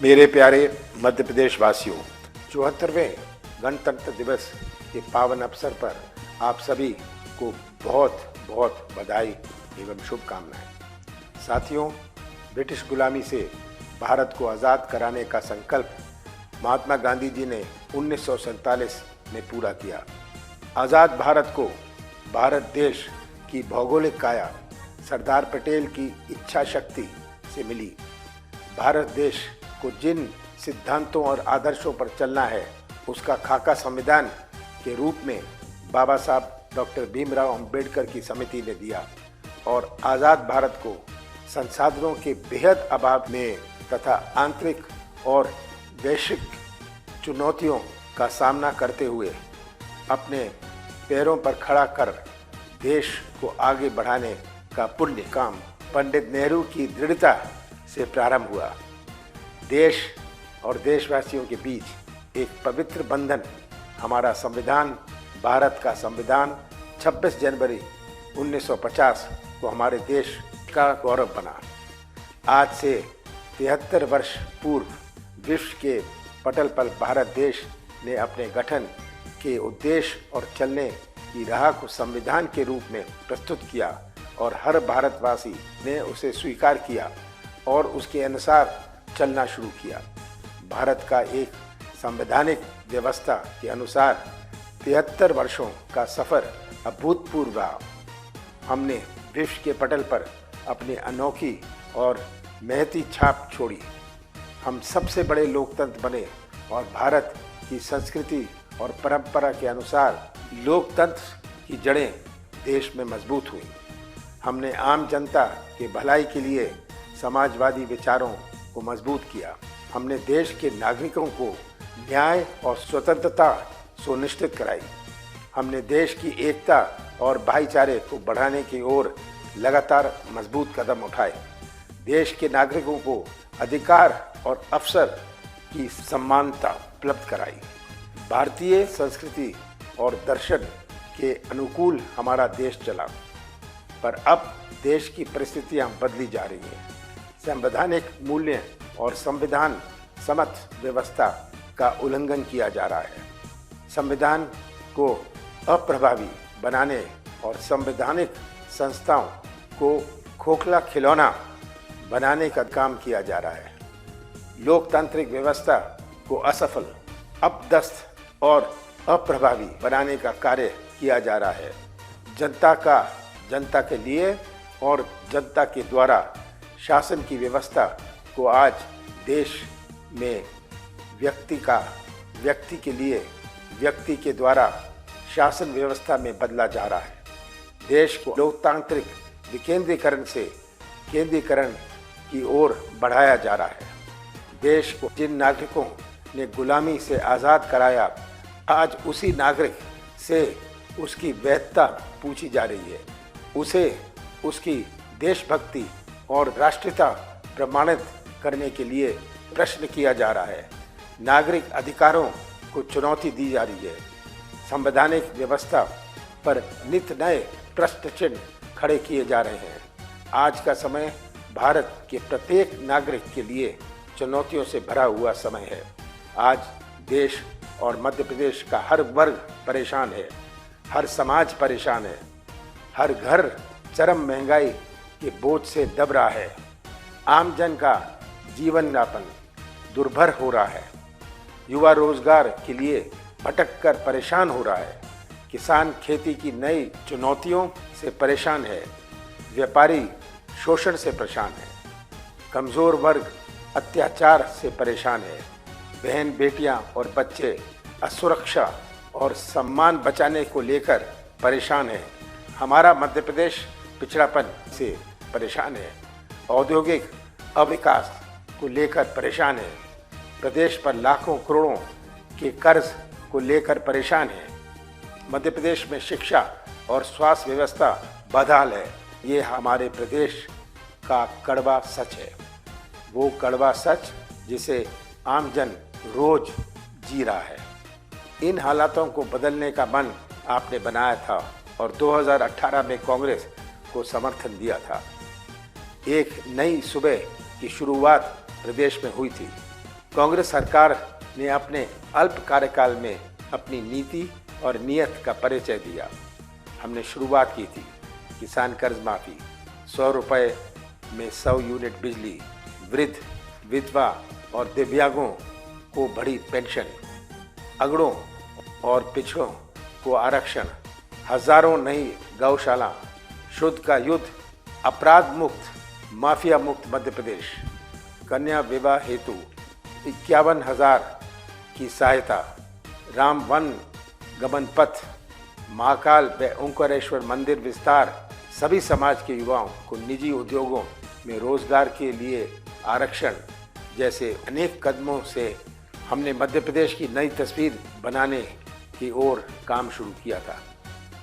मेरे प्यारे मध्य प्रदेश वासियों, 74वें गणतंत्र दिवस के पावन अवसर पर आप सभी को बहुत बहुत बधाई एवं शुभकामनाएं। साथियों, ब्रिटिश गुलामी से भारत को आज़ाद कराने का संकल्प महात्मा गांधी जी ने 1947 में पूरा किया। आज़ाद भारत को भारत देश की भौगोलिक काया सरदार पटेल की इच्छा शक्ति से मिली। भारत देश को जिन सिद्धांतों और आदर्शों पर चलना है, उसका खाका संविधान के रूप में बाबा साहब डॉक्टर भीमराव अंबेडकर की समिति ने दिया और आज़ाद भारत को संसाधनों के बेहद अभाव में तथा आंतरिक और वैश्विक चुनौतियों का सामना करते हुए अपने पैरों पर खड़ा कर देश को आगे बढ़ाने का पुण्य काम पंडित नेहरू की दृढ़ता से प्रारंभ हुआ। देश और देशवासियों के बीच एक पवित्र बंधन हमारा संविधान, भारत का संविधान 26 जनवरी 1950 को हमारे देश का गौरव बना। आज से 73 वर्ष पूर्व विश्व के पटल पर भारत देश ने अपने गठन के उद्देश्य और चलने की राह को संविधान के रूप में प्रस्तुत किया और हर भारतवासी ने उसे स्वीकार किया और उसके अनुसार चलना शुरू किया। भारत का एक संवैधानिक व्यवस्था के अनुसार 73 वर्षों का सफ़र अभूतपूर्व रहा। हमने विश्व के पटल पर अपनी अनोखी और महती छाप छोड़ी। हम सबसे बड़े लोकतंत्र बने और भारत की संस्कृति और परंपरा के अनुसार लोकतंत्र की जड़ें देश में मजबूत हुई। हमने आम जनता के भलाई के लिए समाजवादी विचारों को मजबूत किया। हमने देश के नागरिकों को न्याय और स्वतंत्रता सुनिश्चित कराई। हमने देश की एकता और भाईचारे को बढ़ाने की ओर लगातार मजबूत कदम उठाए। देश के नागरिकों को अधिकार और अवसर की समानता उपलब्ध कराई। भारतीय संस्कृति और दर्शन के अनुकूल हमारा देश चला, पर अब देश की परिस्थितियां बदली जा रही हैं। संवैधानिक मूल्य और संविधान सम्मत व्यवस्था का उल्लंघन किया जा रहा है। संविधान को अप्रभावी बनाने और संवैधानिक संस्थाओं को खोखला खिलौना बनाने का काम किया जा रहा है। लोकतांत्रिक व्यवस्था को असफल, अपदस्थ और अप्रभावी बनाने का कार्य किया जा रहा है। जनता के लिए और जनता के द्वारा शासन की व्यवस्था को आज देश में व्यक्ति के लिए व्यक्ति के द्वारा शासन व्यवस्था में बदला जा रहा है। देश को लोकतांत्रिक विकेंद्रीकरण से केंद्रीकरण की ओर बढ़ाया जा रहा है। देश को जिन नागरिकों ने गुलामी से आज़ाद कराया, आज उसी नागरिक से उसकी वैधता पूछी जा रही है। उसे उसकी देशभक्ति और राष्ट्रीयता प्रमाणित करने के लिए प्रश्न किया जा रहा है। नागरिक अधिकारों को चुनौती दी जा रही है। संवैधानिक व्यवस्था पर नित नए प्रश्न चिन्ह खड़े किए जा रहे हैं। आज का समय भारत के प्रत्येक नागरिक के लिए चुनौतियों से भरा हुआ समय है। आज देश और मध्य प्रदेश का हर वर्ग परेशान है, हर समाज परेशान है, हर घर चरम महंगाई के बोझ से दब रहा है। आम जन का जीवन यापन दुर्भर हो रहा है। युवा रोजगार के लिए भटक कर परेशान हो रहा है। किसान खेती की नई चुनौतियों से परेशान है। व्यापारी शोषण से परेशान है। कमज़ोर वर्ग अत्याचार से परेशान है। बहन बेटियां और बच्चे असुरक्षा और सम्मान बचाने को लेकर परेशान है। हमारा मध्य प्रदेश पिछड़ापन से परेशान है। औद्योगिक अविकास को लेकर परेशान है। प्रदेश पर लाखों करोड़ों के कर्ज को लेकर परेशान है। मध्य प्रदेश में शिक्षा और स्वास्थ्य व्यवस्था बदहाल है। ये हमारे प्रदेश का कड़वा सच है। वो कड़वा सच जिसे आमजन रोज जी रहा है। इन हालातों को बदलने का मन आपने बनाया था और 2018 में कांग्रेस को समर्थन दिया था। एक नई सुबह की शुरुआत प्रदेश में हुई थी। कांग्रेस सरकार ने अपने अल्प कार्यकाल में अपनी नीति और नीयत का परिचय दिया। हमने शुरुआत की थी किसान कर्ज माफ़ी, 100 रुपये में 100 यूनिट बिजली, वृद्ध, विधवा और दिव्यांगों को बढ़ी पेंशन, अगड़ों और पिछड़ों को आरक्षण, हजारों नई गौशाला, शुद्ध का युद्ध, अपराध मुक्त, माफिया मुक्त मध्य प्रदेश, कन्या विवाह हेतु 51,000 की सहायता, राम वन गमन पथ, महाकाल व ओंकारेश्वर मंदिर विस्तार, सभी समाज के युवाओं को निजी उद्योगों में रोजगार के लिए आरक्षण जैसे अनेक कदमों से हमने मध्य प्रदेश की नई तस्वीर बनाने की ओर काम शुरू किया था।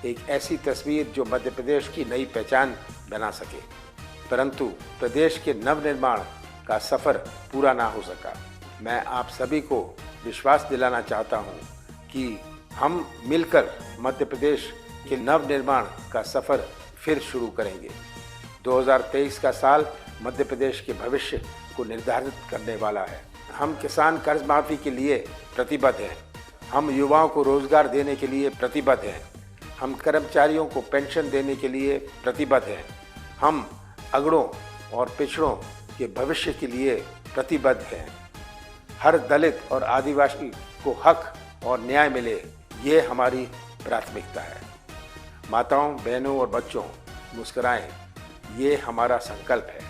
एक ऐसी तस्वीर जो मध्य प्रदेश की नई पहचान बना सके, परंतु प्रदेश के नवनिर्माण का सफ़र पूरा ना हो सका। मैं आप सभी को विश्वास दिलाना चाहता हूं कि हम मिलकर मध्य प्रदेश के नवनिर्माण का सफ़र फिर शुरू करेंगे। 2023 का साल मध्य प्रदेश के भविष्य को निर्धारित करने वाला है। हम किसान कर्ज माफ़ी के लिए प्रतिबद्ध हैं, हम युवाओं को रोजगार देने के लिए प्रतिबद्ध हैं, हम कर्मचारियों को पेंशन देने के लिए प्रतिबद्ध हैं, हम अगड़ों और पिछड़ों के भविष्य के लिए प्रतिबद्ध हैं। हर दलित और आदिवासी को हक और न्याय मिले, ये हमारी प्राथमिकता है। माताओं, बहनों और बच्चों, मुस्कुराएं, ये हमारा संकल्प है।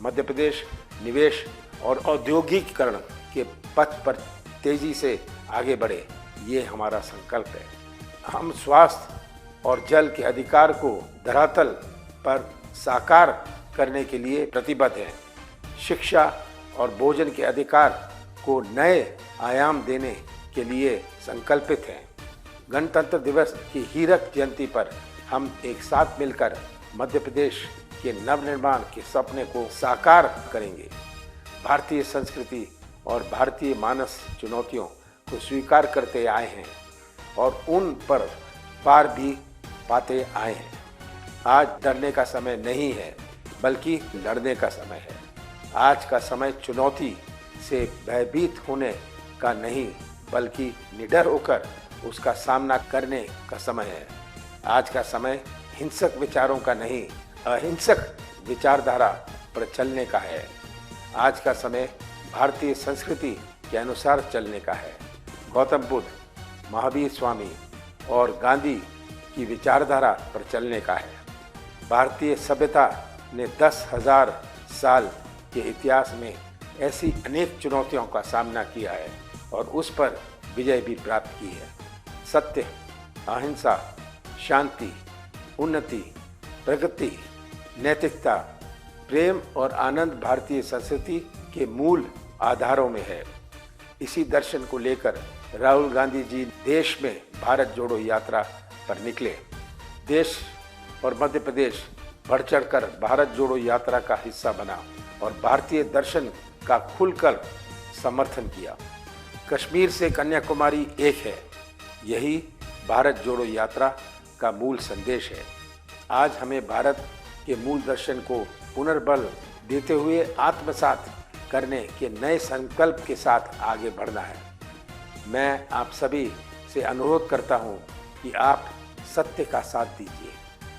मध्य प्रदेश निवेश और औद्योगिकीकरण के पथ पर तेजी से आगे बढ़े, ये हमारा संकल्प है। हम स्वास्थ्य और जल के अधिकार को धरातल पर साकार करने के लिए प्रतिबद्ध हैं। शिक्षा और भोजन के अधिकार को नए आयाम देने के लिए संकल्पित हैं। गणतंत्र दिवस की हीरक जयंती पर हम एक साथ मिलकर मध्य प्रदेश के नवनिर्माण के सपने को साकार करेंगे। भारतीय संस्कृति और भारतीय मानस चुनौतियों को स्वीकार करते आए हैं और उन पर पार भी पाते आए हैं। आज डरने का समय नहीं है, बल्कि लड़ने का समय है। आज का समय चुनौती से भयभीत होने का नहीं, बल्कि निडर होकर उसका सामना करने का समय है। आज का समय हिंसक विचारों का नहीं, अहिंसक विचारधारा पर चलने का है। आज का समय भारतीय संस्कृति के अनुसार चलने का है। गौतम बुद्ध, महावीर स्वामी और गांधी की विचारधारा पर चलने का है। भारतीय सभ्यता ने 10,000 साल के इतिहास में ऐसी अनेक चुनौतियों का सामना किया है और उस पर विजय भी प्राप्त की है। सत्य, अहिंसा, शांति, उन्नति, प्रगति, नैतिकता, प्रेम और आनंद भारतीय संस्कृति के मूल आधारों में है। इसी दर्शन को लेकर राहुल गांधी जी देश में भारत जोड़ो यात्रा पर निकले। देश और मध्य प्रदेश बढ़ चढ़कर भारत जोड़ो यात्रा का हिस्सा बना और भारतीय दर्शन का खुलकर समर्थन किया। कश्मीर से कन्याकुमारी एक है, यही भारत जोड़ो यात्रा का मूल संदेश है। आज हमें भारत के मूल दर्शन को पुनर्बल देते हुए आत्मसात करने के नए संकल्प के साथ आगे बढ़ना है। मैं आप सभी से अनुरोध करता हूं कि आप सत्य का साथ दीजिए,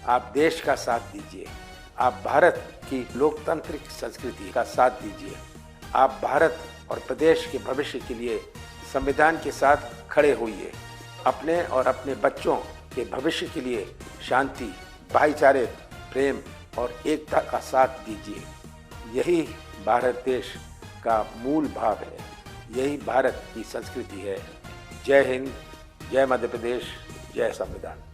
आप देश का साथ दीजिए, आप भारत की लोकतांत्रिक संस्कृति का साथ दीजिए, आप भारत और प्रदेश के भविष्य के लिए संविधान के साथ खड़े होइए। अपने और अपने बच्चों के भविष्य के लिए शांति, भाईचारे, प्रेम और एकता का साथ दीजिए। यही भारत देश का मूल भाव है, यही भारत की संस्कृति है। जय हिंद, जय मध्य प्रदेश, जय संविधान।